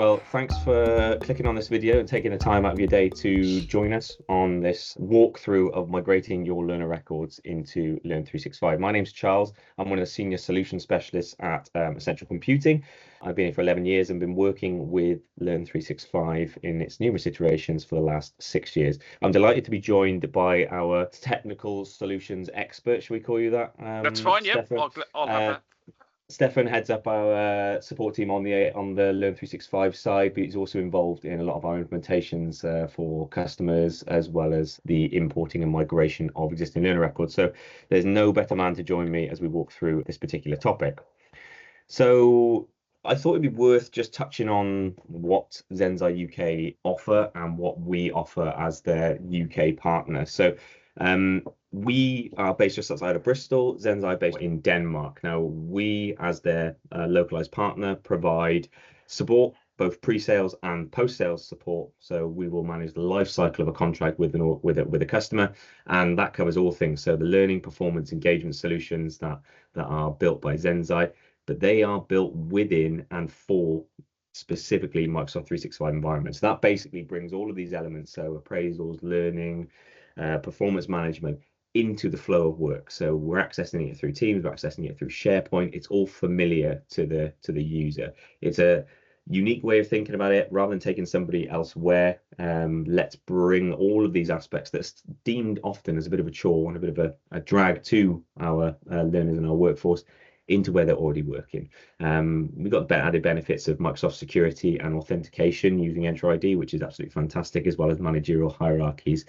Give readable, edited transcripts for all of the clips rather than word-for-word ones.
Well, thanks for clicking on this video and taking the time out of your day to join us on this walkthrough of migrating your learner records into Learn365. My name's Charles. I'm one of the senior solution specialists at Essential Computing. I've been here for 11 years and been working with Learn365 in its numerous iterations for the last 6 years. I'm delighted to be joined by our technical solutions expert, shall we call you that? That's fine. Yep, Stefan. I'll have that. Stefan heads up our support team on the Learn365 side, but he's also involved in a lot of our implementations for customers, as well as the importing and migration of existing learner records. So there's no better man to join me as we walk through this particular topic. So I thought it'd be worth just touching on what Zensai UK offer and what we offer as their UK partner. So we are based just outside of Bristol, Zensai based in Denmark. Now, we, as their localized partner, provide support, both pre-sales and post-sales support. So we will manage the life cycle of a contract with a customer, and that covers all things. So the learning, performance, engagement solutions that are built by Zensai, but they are built within and for specifically Microsoft 365 environments. So that basically brings all of these elements, so appraisals, learning, performance management, into the flow of work. So we're accessing it through Teams, we're accessing it through SharePoint. It's all familiar to the user. It's a unique way of thinking about it. Rather than taking somebody elsewhere, let's bring all of these aspects that's deemed often as a bit of a chore and a bit of a drag to our learners and our workforce into where they're already working. We've got the added benefits of Microsoft security and authentication using Enter ID, which is absolutely fantastic, as well as managerial hierarchies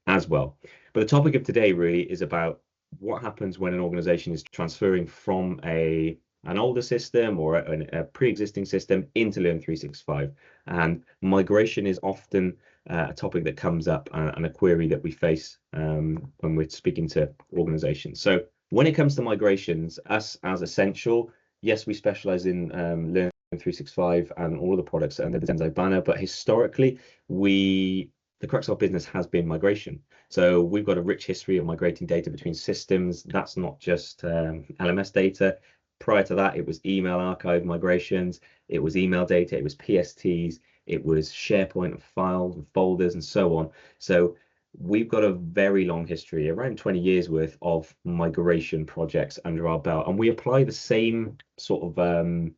as well. But the topic of today really is about what happens when an organization is transferring from an older system or a pre-existing system into Learn365. And migration is often a topic that comes up and a query that we face when we're speaking to organizations. So when it comes to migrations, us as Essential, yes, we specialize in Learn365 and all of the products under the Zensai banner, but historically, the crux of our business has been migration. So we've got a rich history of migrating data between systems. That's not just LMS data. Prior to that, it was email archive migrations, it was email data, it was PSTs, it was SharePoint files and folders and so on. So we've got a very long history, around 20 years worth of migration projects under our belt, and we apply the same sort of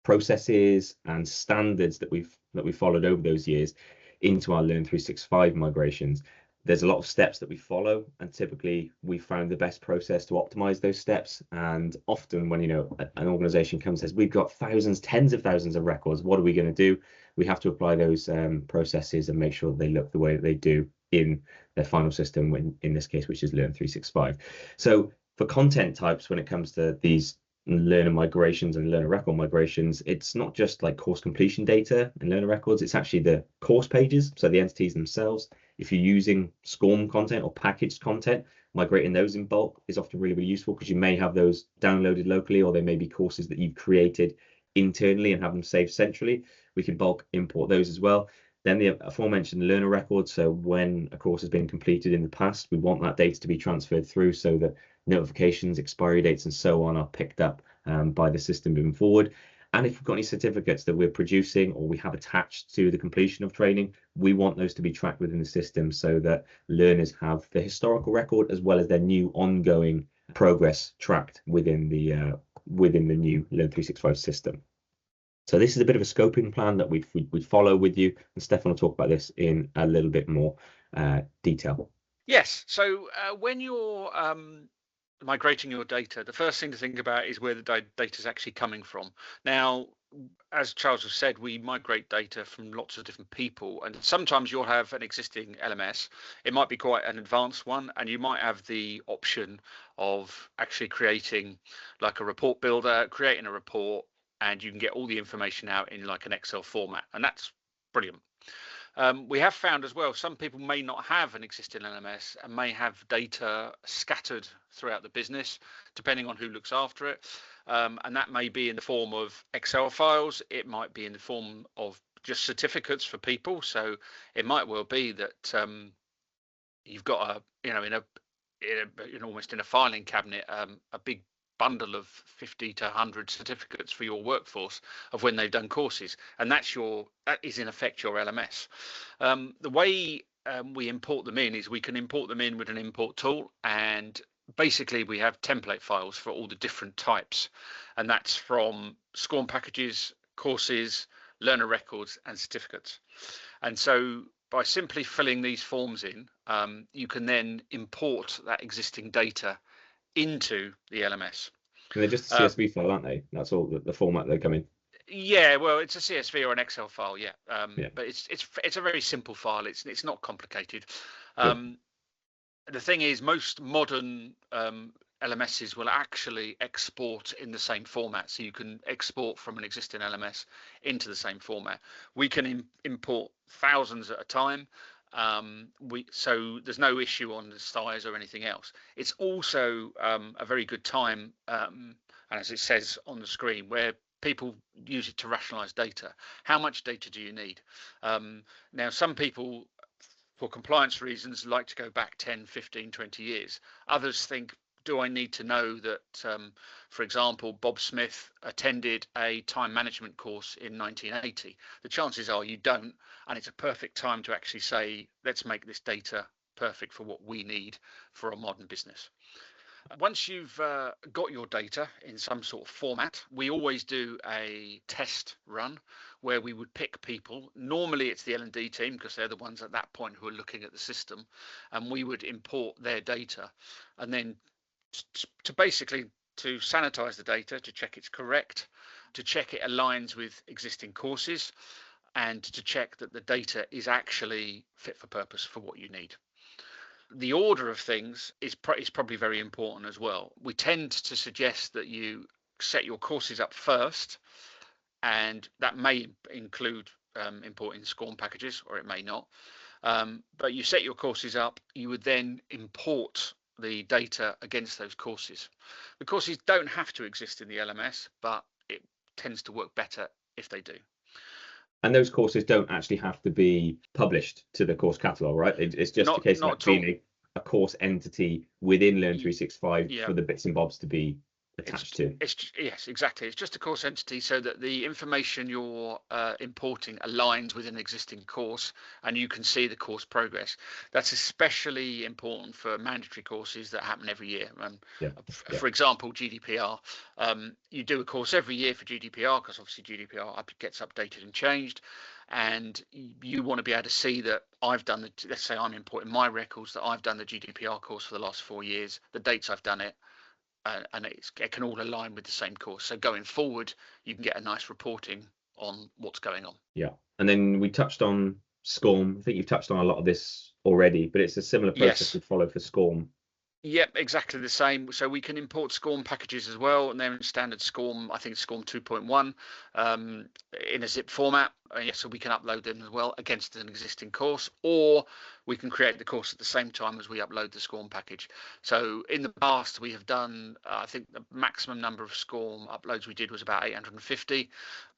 processes and standards that we've followed over those years into our Learn365 migrations. There's a lot of steps that we follow, and typically we found the best process to optimize those steps. And often when an organization comes and says, we've got thousands, tens of thousands of records, what are we going to do? We have to apply those processes and make sure that they look the way that they do in their final system, in this case, which is Learn365. So for content types, when it comes to these learner migrations and learner record migrations, it's not just like course completion data and learner records, it's actually the course pages, so the entities themselves. If you're using SCORM content or packaged content, migrating those in bulk is often really, really useful, because you may have those downloaded locally, or they may be courses that you've created internally and have them saved centrally. We can bulk import those as well. Then the aforementioned learner records, so when a course has been completed in the past, we want that data to be transferred through so that notifications, expiry dates, and so on are picked up by the system moving forward. And if we've got any certificates that we're producing or we have attached to the completion of training, we want those to be tracked within the system so that learners have the historical record as well as their new ongoing progress tracked within the new Learn365 system. So this is a bit of a scoping plan that we'd follow with you, and Stefan will talk about this in a little bit more detail. Yes. So when you're migrating your data, the first thing to think about is where the data is actually coming from. Now, as Charles has said, we migrate data from lots of different people, and sometimes you'll have an existing LMS. It might be quite an advanced one, and you might have the option of actually creating like a report builder, creating a report, and you can get all the information out in like an Excel format, and that's brilliant. We have found as well, some people may not have an existing LMS and may have data scattered throughout the business, depending on who looks after it. And that may be in the form of Excel files. It might be in the form of just certificates for people. So it might well be that you've got almost in a filing cabinet, a big bundle of 50 to 100 certificates for your workforce of when they've done courses, and that is in effect your LMS. The way we import them in is we can import them in with an import tool, and basically we have template files for all the different types, and that's from SCORM packages, courses, learner records, and certificates. And so by simply filling these forms in, you can then import that existing data into the LMS. And they're just a CSV file, aren't they? That's all the format they come in. Yeah, well, it's a CSV or an Excel file, yeah. Yeah. But it's a very simple file. It's not complicated. Good. The thing is, most modern LMSs will actually export in the same format, so you can export from an existing LMS into the same format. We can import thousands at a time. So there's no issue on the size or anything else. It's also a very good time, and as it says on the screen, where people use it to rationalize data. How much data do you need? Now, some people, for compliance reasons, like to go back 10, 15, 20 years. Others think, do I need to know that, for example, Bob Smith attended a time management course in 1980? The chances are you don't, and it's a perfect time to actually say, let's make this data perfect for what we need for a modern business. Once you've got your data in some sort of format, we always do a test run where we would pick people. Normally it's the L&D team, because they're the ones at that point who are looking at the system, and we would import their data, and then to sanitize the data, to check it's correct, to check it aligns with existing courses, and to check that the data is actually fit for purpose for what you need. The order of things is probably very important as well. We tend to suggest that you set your courses up first, and that may include importing SCORM packages, or it may not. But you set your courses up, you would then import the data against those courses. The courses don't have to exist in the LMS, but it tends to work better if they do. And those courses don't actually have to be published to the course catalog, right? It's just a case of being a course entity within Learn365 for the bits and bobs to be attached to. Yes, exactly. It's just a course entity, so that the information you're importing aligns with an existing course, and you can see the course progress. That's especially important for mandatory courses that happen every year. For example, GDPR. You do a course every year for GDPR, because obviously GDPR gets updated and changed, and you want to be able to see that I've done let's say I'm importing my records, that I've done the GDPR course for the last 4 years, the dates I've done it, and it can all align with the same course. So going forward, you can get a nice reporting on what's going on. Yeah. And then we touched on SCORM. I think you've touched on a lot of this already, but it's a similar process we follow for SCORM. Yep, exactly the same. So we can import SCORM packages as well, and they're in standard SCORM, I think SCORM 2.1, in a zip format. So we can upload them as well against an existing course, or we can create the course at the same time as we upload the SCORM package. So in the past, we have done, I think the maximum number of SCORM uploads we did was about 850.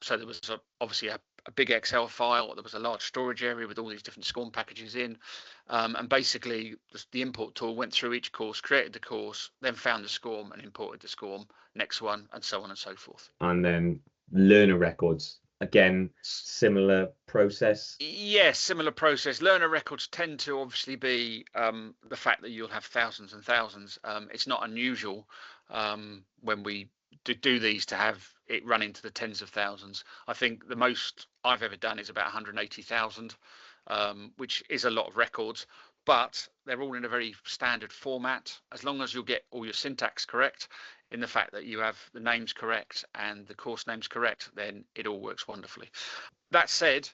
So there was obviously a big Excel file. There was a large storage area with all these different SCORM packages in. And basically, the import tool went through each course, created the course, then found the SCORM and imported the SCORM, next one, and so on and so forth. And then learner records, again, similar process? Yes, similar process. Learner records tend to obviously be the fact that you'll have thousands and thousands. It's not unusual when we do these to have it run into the tens of thousands. I think the most I've ever done is about 180,000. Which is a lot of records, but they're all in a very standard format. As long as you'll get all your syntax correct, in the fact that you have the names correct and the course names correct, then it all works wonderfully. That said,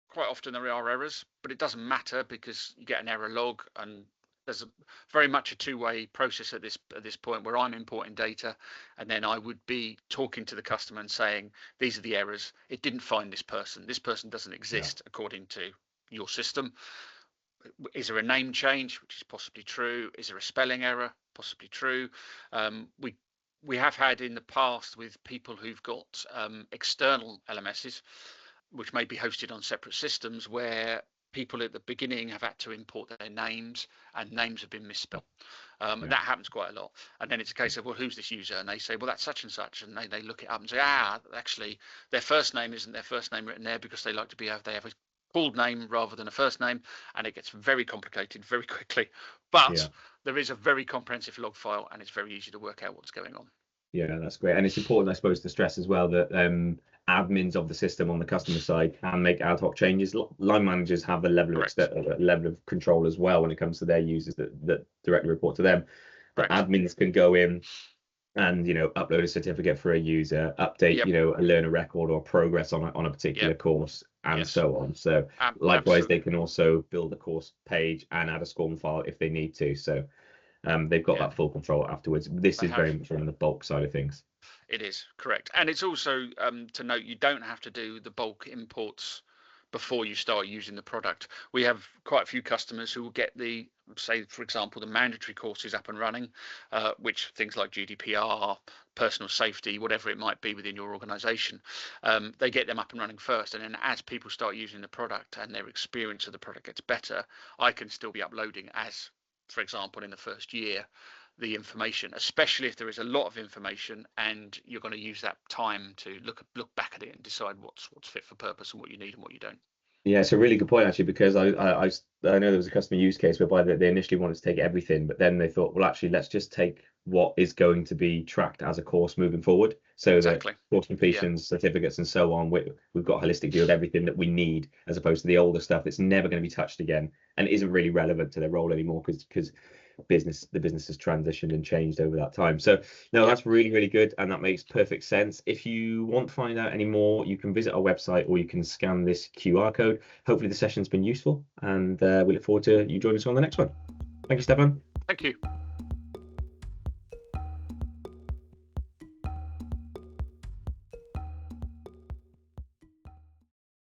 quite often there are errors, but it doesn't matter, because you get an error log, and there's very much a two-way process at this point, where I'm importing data, and then I would be talking to the customer and saying, these are the errors. It didn't find this person. This person doesn't exist according to your system. Is there a name change, which is possibly true? Is there a spelling error? Possibly true. We have had in the past with people who've got external LMSs, which may be hosted on separate systems, where people at the beginning have had to import their names, and names have been misspelled. That happens quite a lot. And then it's a case of, well, who's this user? And they say, well, that's such and such. And they look it up and say, actually, their first name isn't their first name written there, because they have a called name rather than a first name. And it gets very complicated very quickly. But there is a very comprehensive log file, and it's very easy to work out what's going on. Yeah, that's great. And it's important, I suppose, to stress as well that admins of the system on the customer side can make ad hoc changes. Line managers have a level of control as well when it comes to their users that directly report to them. But admins can go in and upload a certificate for a user, update a learner record or progress on a particular course, and so on. So likewise, they can also build a course page and add a SCORM file if they need to. So they've got that full control afterwards. This is very much on the bulk side of things. It is correct. And it's also to note, you don't have to do the bulk imports before you start using the product. We have quite a few customers who will get say, for example, the mandatory courses up and running, which things like GDPR, personal safety, whatever it might be within your organization, they get them up and running first. And then as people start using the product and their experience of the product gets better, I can still be uploading, as for example, in the first year, the information, especially if there is a lot of information and you're going to use that time to look back at it and decide what's fit for purpose and what you need and what you don't. Yeah, it's a really good point, actually, because I know there was a customer use case whereby they initially wanted to take everything, but then they thought, well, actually, let's just take what is going to be tracked as a course moving forward. So that course completions, certificates, and so on, we've got a holistic view of everything that we need, as opposed to the older stuff that's never going to be touched again and isn't really relevant to their role anymore, because the business has transitioned and changed over that time. So no, that's really, really good, and that makes perfect sense. If you want to find out any more, you can visit our website, or you can scan this QR code. Hopefully the session's been useful, and we look forward to you joining us on the next one. Thank you, Stefan. Thank you.